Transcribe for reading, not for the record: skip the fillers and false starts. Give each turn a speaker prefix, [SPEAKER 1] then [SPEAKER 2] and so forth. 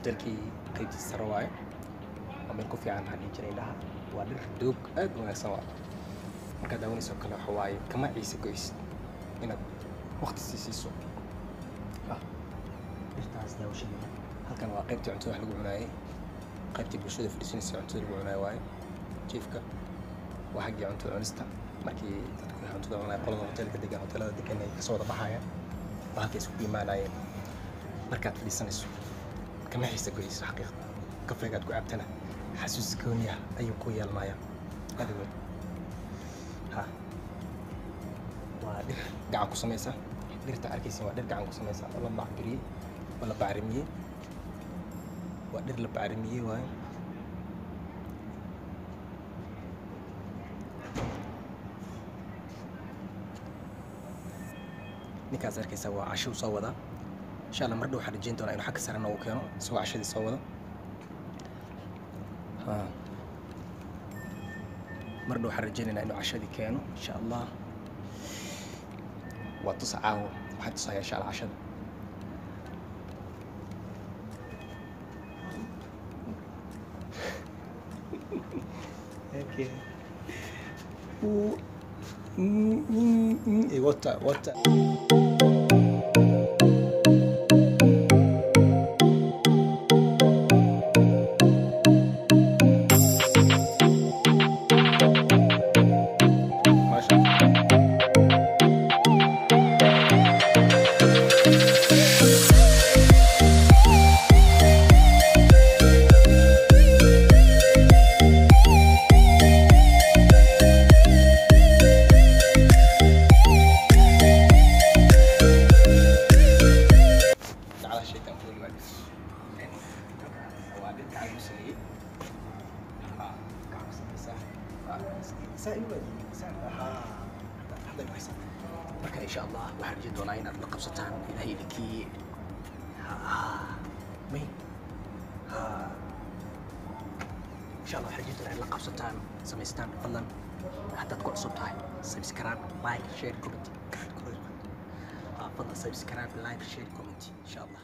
[SPEAKER 1] hotelkii qaybtiisa sare waaye waa meel ku fiican waxaan dhihi jiray indhaha waa dhir doog aad u wanaagsan waa markaad daawanayso kale waxa waaye kama ciise goysid inaad waqti sii siiso dhirtaas daawashadeeda halkan waa qaybtii cuntada wax lagu cunaayay qaybtii bulshada fadhiisanaysa cuntada lagu cunaay waaye jiifka waa xaggii cuntada cunista markii dadku cuntada cunay qolada hotelka degan hotelada degan ay kasoo wada baxayaan waa halkay isku imaanayeen markaad fadhiisanayso kama xiisa goyso xaqiiqda kafeegaad ku cabtana xasuus gooniya ayuu ku yeelanayaa adigood waa dhir gacan ku samaysa dhirta arkaysa waa dhir gacan ku samaysa oo la macbiriyey oo la bacrimiyey waa dhir la bacrimiyey waaye ninkaas arkaysa waa casho soo wada insha Allah mar dhow waxaan rajayn doonaa inuu xagga sare noogu keeno isagoo cashadii soo wada mar dhow waxaan rajaynaynaa inuu cashadii keeno insha Allah waa tusa caawo waxaan tusayaa insha Allah cashada okay what marka insha Allah waxaan rajay doonaa inaad la qabsataan ilaahay idinkii insha Allah waxaan rajay doonaa inaad la qabsataan samaystaan fadlan haddaad ku cusub tahay subscribe like share comment fadlan subscribe like share comment insha Allah